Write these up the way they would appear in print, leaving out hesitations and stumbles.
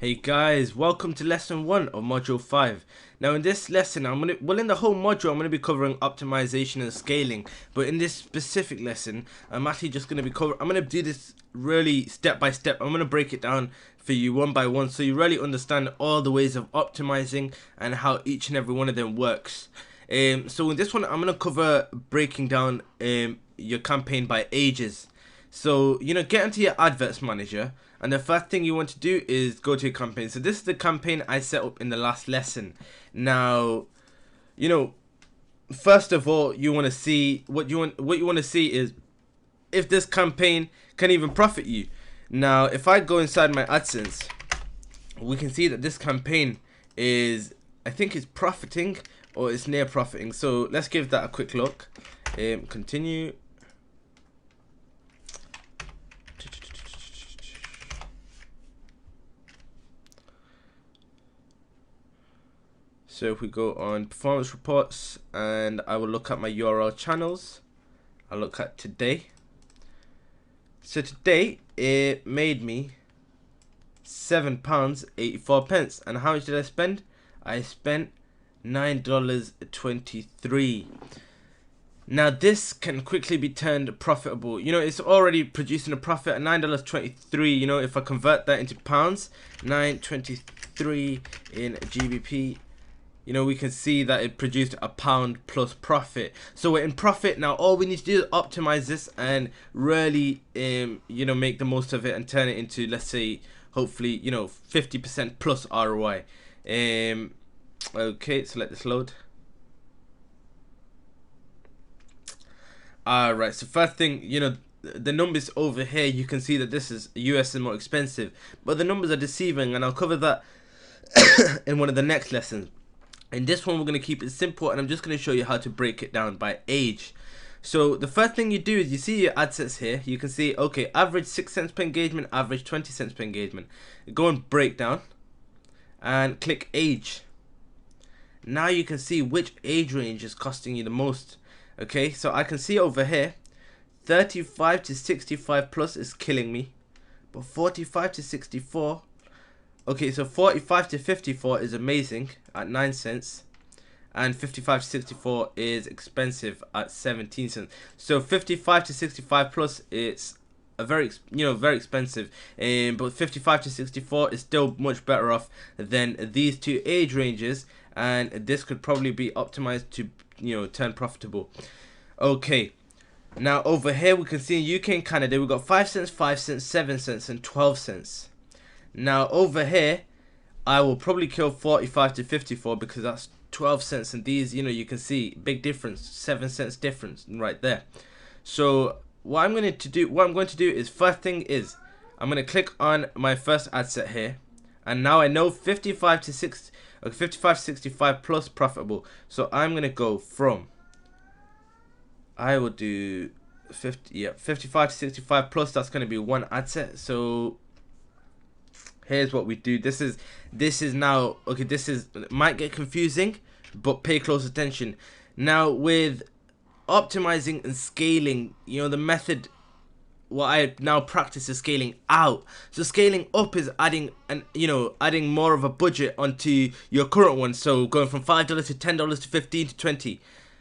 Hey guys, welcome to lesson 1 of module 5. Now in this lesson, in the whole module I'm going to be covering optimization and scaling, but in this specific lesson, I'm actually just going to be I'm going to do this really step by step. I'm going to break it down for you one by one so you really understand all the ways of optimizing and how each and every one of them works. So in this one, I'm going to cover breaking down your campaign by ages. So, get into your adverts manager, and the first thing you want to do is go to your campaign. So this is the campaign I set up in the last lesson. Now, first of all, you want to see what you want to see is if this campaign can even profit you. Now, if I go inside my AdSense, we can see that this campaign is, I think it's profiting or it's near profiting. So let's give that a quick look. Continue. So if we go on performance reports, and I will look at my URL channels, I'll look at today. So today it made me £7.84, and how much did I spend? I spent $9.23. Now this can quickly be turned profitable. It's already producing a profit at $9.23. If I convert that into pounds, 9.23 in GBP, we can see that it produced £1 plus profit. So we're in profit now. All we need to do is optimize this and really make the most of it and turn it into, let's say, hopefully 50% plus ROI. Okay, so let this load. Alright, so first thing, the numbers over here, you can see that this is US is more expensive, but the numbers are deceiving, and I'll cover that in one of the next lessons. In this one, we're going to keep it simple, and I'm just going to show you how to break it down by age. So the first thing you do is you see your ad sets here. You can see, okay, average 6 cents per engagement, average 20 cents per engagement. Go and break down and click age. Now you can see which age range is costing you the most. Okay, so I can see over here 35 to 65 plus is killing me, but 45 to 64. Okay, so 45 to 54 is amazing at 9 cents, and 55 to 64 is expensive at 17 cents. So 55 to 65 plus, it's a very expensive, but 55 to 64 is still much better off than these two age ranges, and this could probably be optimized to turn profitable. Okay, now over here we can see in UK and Canada we've got 5 cents, 5 cents, 7 cents, and 12 cents. Now over here, I will probably kill 45 to 54 because that's 12 cents, and these, you can see big difference, 7 cents difference right there. So what I'm going to do is, first thing is, I'm going to click on my first ad set here, and now I know 55 to 65 plus profitable. So I'm going to go from, I will do 55 to 65 plus. That's going to be one ad set. So here's what we do. This is now, okay, might get confusing, but pay close attention. Now with optimizing and scaling, the method what I now practice is scaling out. So scaling up is adding adding more of a budget onto your current one. So going from $5 to $10 to 15 to 20.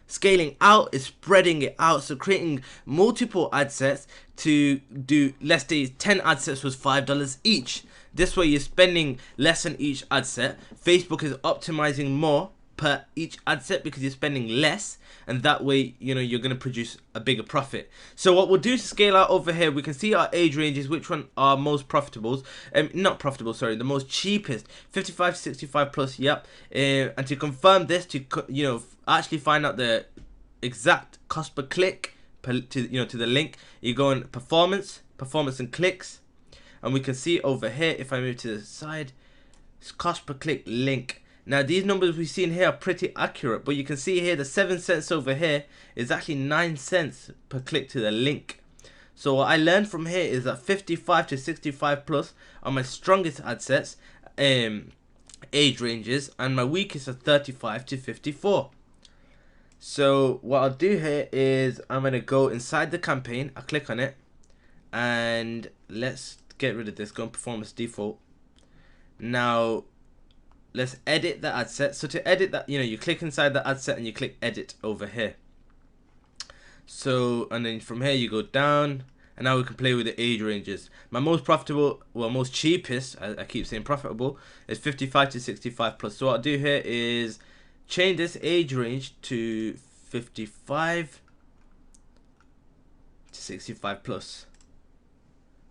Scaling out is spreading it out, so creating multiple ad sets to do, let's say 10 ad sets was $5 each. This way you're spending less on each ad set. Facebook is optimizing more per each ad set because you're spending less, and that way you're going to produce a bigger profit. So what we'll do is scale out over here. We can see our age ranges, which one are most profitable, not profitable, sorry, the most cheapest, 55 to 65 plus. Yep. And to confirm this, to actually find out the exact cost per click to the link, you go on performance and clicks, and we can see over here, if I move to the side, it's cost per click link. Now these numbers we see in here are pretty accurate, but you can see here the 7 cents over here is actually 9 cents per click to the link. So what I learned from here is that 55 to 65 plus are my strongest ad sets, age ranges, and my weakest are 35 to 54. So what I'll do here is I'm going to go inside the campaign, I'll click on it, and let's get rid of this, go on performance default. Now let's edit the ad set. So to edit that, you click inside the ad set and you click edit over here. So, and then from here you go down, and now we can play with the age ranges. My most profitable, well, most cheapest, I keep saying profitable, is 55 to 65 plus. So what I'll do here is change this age range to 55 to 65 plus.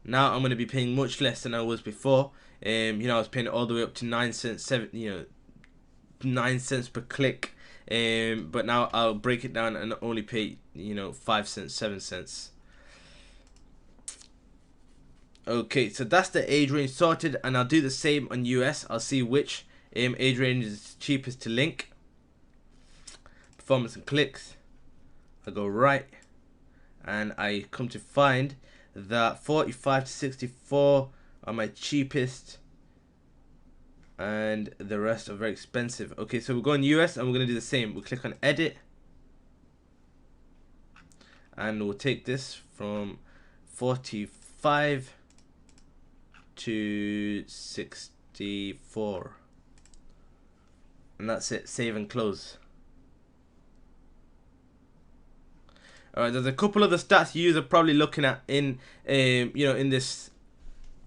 Now I'm going to be paying much less than I was before. I was paying all the way up to 9 cents, 9 cents per click. But now I'll break it down and only pay 5 cents, 7 cents. Okay, so that's the age range sorted, and I'll do the same on US. I'll see which age range is cheapest to link. Performance and clicks. I go right, and I come to find that 45 to 64 are my cheapest, and the rest are very expensive. Okay, so we're going US and we're going to do the same. We'll click on edit, and we'll take this from 45 to 64, and that's it. Save and close. Alright, there's a couple of the stats you are probably looking at in in this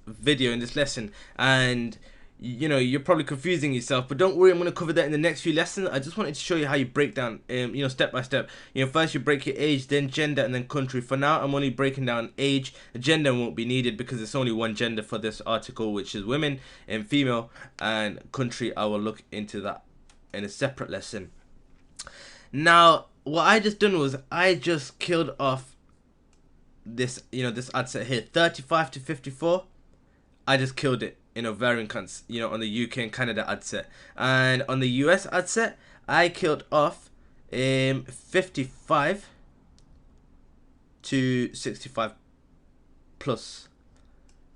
video, in this lesson, and you're probably confusing yourself, but don't worry, I'm going to cover that in the next few lessons. I just wanted to show you how you break down step by step. First you break your age, then gender, and then country. For now I'm only breaking down age. Gender won't be needed because it's only one gender for this article, which is women and female, and country I will look into that in a separate lesson. Now what I just done was I just killed off this this ad set here, 35 to 54. I just killed it in ovarian cancer, on the UK and Canada ad set. And on the US ad set, I killed off 55 to 65 plus,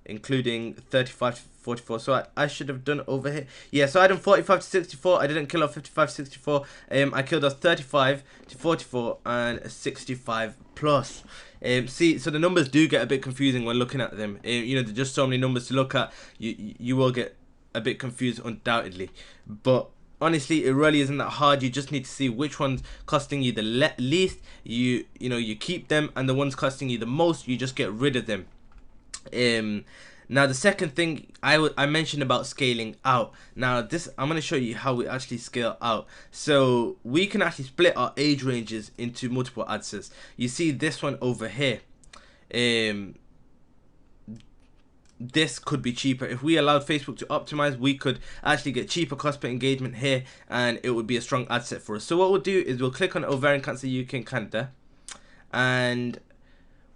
including 35 to 44. So I should have done over here. Yeah, so I done 45 to 64. I didn't kill off 55 to 64. I killed off 35 to 44 and 65 plus. See, so the numbers do get a bit confusing when looking at them. There's just so many numbers to look at. You will get a bit confused, undoubtedly. But honestly, it really isn't that hard. You just need to see which one's costing you the least. You keep them, and the ones costing you the most, you just get rid of them. Now the second thing I mentioned about scaling out. Now this, I'm going to show you how we actually scale out. So we can actually split our age ranges into multiple ad sets. You see this one over here. This could be cheaper. If we allowed Facebook to optimize, we could actually get cheaper cost per engagement here, and it would be a strong ad set for us. So what we'll do is we'll click on ovarian cancer UK and Canada, and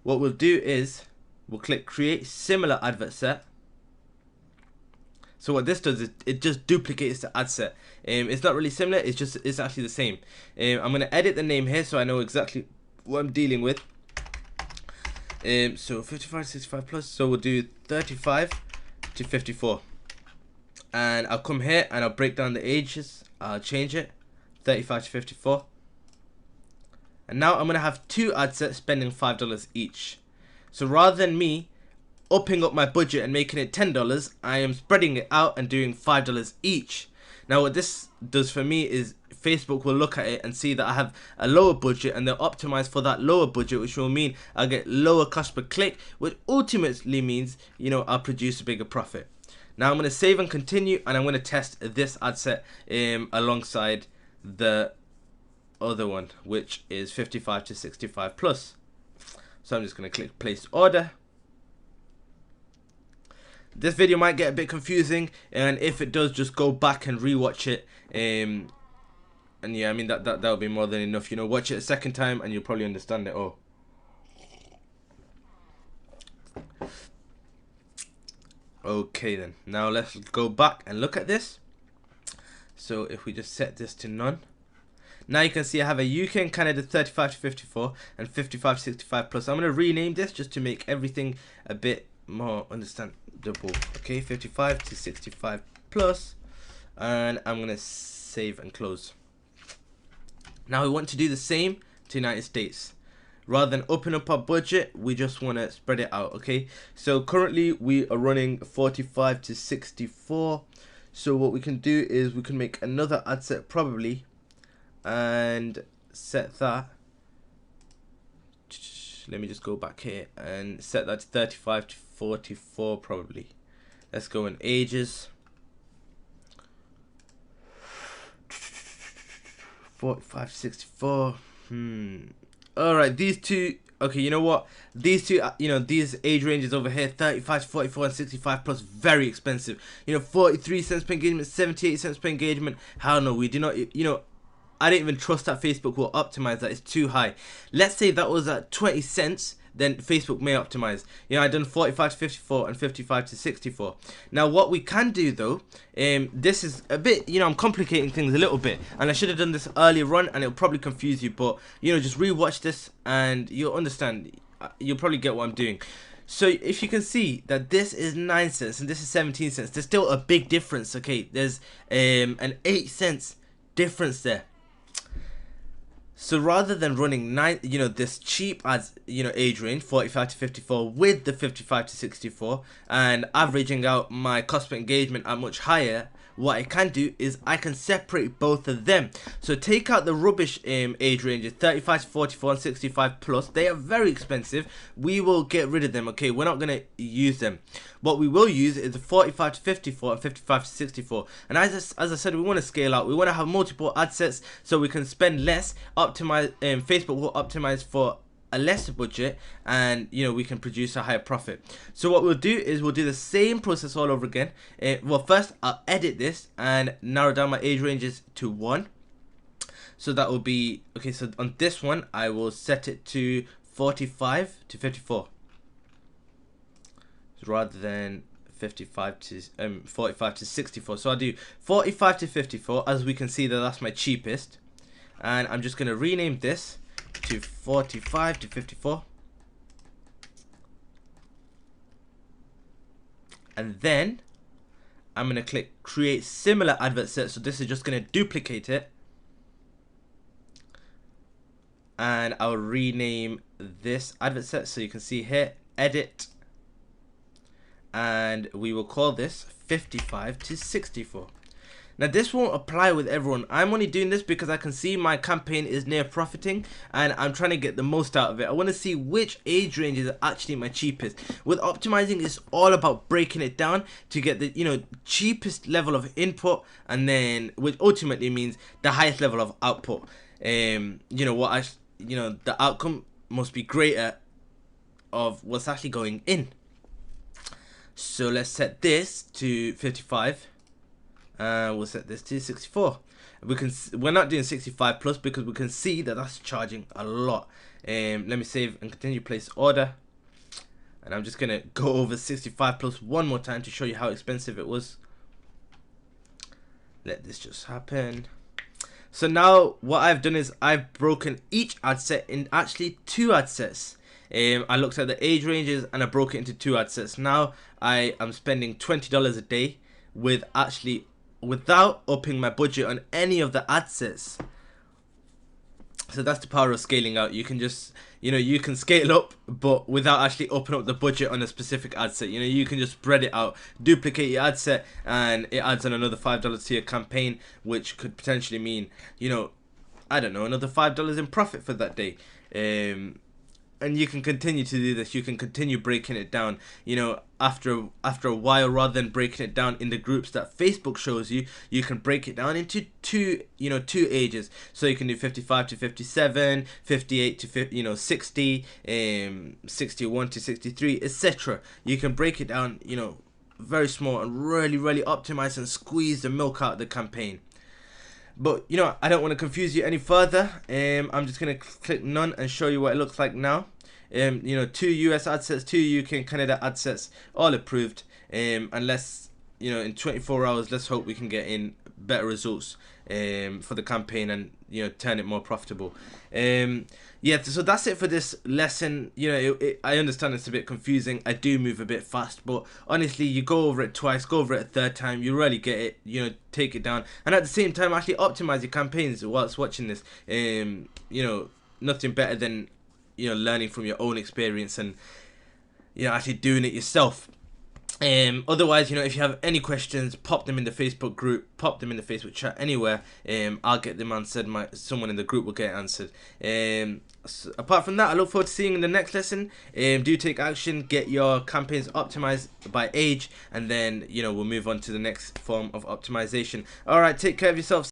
what we'll do is we'll click create similar advert set. So what this does is it just duplicates the ad set. It's not really similar, it's actually the same. I'm going to edit the name here so I know exactly what I'm dealing with. So 55 to 65 plus, so we'll do 35 to 54. And I'll come here and I'll break down the ages. I'll change it, 35 to 54. And now I'm going to have two ad sets spending $5 each. So rather than me upping up my budget and making it $10, I am spreading it out and doing $5 each. Now what this does for me is Facebook will look at it and see that I have a lower budget, and they'll optimize for that lower budget, which will mean I'll get lower cost per click, which ultimately means I'll produce a bigger profit. Now I'm going to save and continue, and I'm going to test this ad set alongside the other one, which is 55 to 65 plus. So I'm just going to click place order. This video might get a bit confusing, and if it does, just go back and rewatch it. And yeah, I mean that'll be more than enough. Watch it a second time and you'll probably understand it all. Okay then, now let's go back and look at this. So if we just set this to none, now you can see I have a UK and Canada 35 to 54 and 55 to 65 plus. I'm going to rename this just to make everything a bit more understandable. Okay, 55 to 65 plus, and I'm going to save and close. Now we want to do the same to United States. rather than open up our budget, we just want to spread it out. Okay, so currently we are running 45 to 64. So what we can do is we can make another ad set probably and set that. Let me just go back here and set that to 35 to 44 probably. Let's go in ages. 45 to 64. Alright, these two. Okay, you know what? These two, these age ranges over here, 35 to 44 and 65 plus, very expensive. 43 cents per engagement, 78 cents per engagement. Hell no, we do not, I don't even trust that Facebook will optimize that. It's too high. Let's say that was at 20 cents, then Facebook may optimize. I've done 45 to 54 and 55 to 64. Now, what we can do though, this is a bit, I'm complicating things a little bit, and I should have done this earlier on, and it'll probably confuse you, but, just rewatch this and you'll understand. You'll probably get what I'm doing. So if you can see that this is 9 cents and this is 17 cents, there's still a big difference. Okay, there's an 8 cents difference there. So rather than running this cheap ads, age range 45 to 54 with the 55 to 64 and averaging out my cost per engagement at much higher, what I can do is I can separate both of them. So take out the rubbish age ranges 35 to 44 and 65 plus. They are very expensive. We will get rid of them. Okay, we're not going to use them. What we will use is the 45 to 54 and 55 to 64. And as I said, we want to scale out. We want to have multiple ad sets so we can spend less. Optimize. Facebook will optimize for a lesser budget, and we can produce a higher profit. So what we'll do is we'll do the same process all over again. Well, first I'll edit this and narrow down my age ranges to 1. So that will be okay. So on this one I will set it to 45 to 54 rather than 55 to 45 to 64. So I'll do 45 to 54. As we can see, that's my cheapest, and I'm just going to rename this to 45 to 54, and then I'm going to click create similar advert set. So this is just going to duplicate it, and I'll rename this advert set. So you can see here, edit, and we will call this 55 to 64. Now this won't apply with everyone. I'm only doing this because I can see my campaign is near profiting and I'm trying to get the most out of it. I want to see which age range is actually my cheapest. With optimizing, it's all about breaking it down to get the cheapest level of input, and then which ultimately means the highest level of output. The outcome must be greater of what's actually going in. So let's set this to 55. We'll set this to 64. We're not doing 65 plus because we can see that that's charging a lot. Let me save and continue place order, and I'm just gonna go over 65 plus one more time to show you how expensive it was. Let this just happen. So now what I've done is I've broken each ad set in actually 2 ad sets. I looked at the age ranges and I broke it into 2 ad sets. Now I am spending $20 a day without upping my budget on any of the ad sets. So that's the power of scaling out. You can just, you can scale up, but without actually opening up the budget on a specific ad set. You can just spread it out, duplicate your ad set, and it adds on another $5 to your campaign, which could potentially mean, I don't know, another $5 in profit for that day. And you can continue to do this. You can continue breaking it down. After a while, rather than breaking it down in the groups that Facebook shows you, you can break it down into two ages. So you can do 55 to 57, 58 to 60, 61 to 63, etc. You can break it down, very small, and really optimize and squeeze the milk out of the campaign. But I don't want to confuse you any further. I'm just gonna click none and show you what it looks like now. 2 US ad sets, 2 UK and Canada ad sets, all approved. Unless in 24 hours, let's hope we can get in better results for the campaign and turn it more profitable. Yeah, so that's it for this lesson. I understand it's a bit confusing. I do move a bit fast, but honestly, you go over it twice, go over it a third time, you really get it. Take it down, and at the same time actually optimize your campaigns whilst watching this. Nothing better than learning from your own experience and actually doing it yourself. Otherwise, if you have any questions, pop them in the Facebook group, pop them in the Facebook chat, anywhere. I'll get them answered. Someone in the group will get answered. So apart from that, I look forward to seeing you in the next lesson. Do take action, get your campaigns optimized by age, and then we'll move on to the next form of optimization. All right, take care of yourself.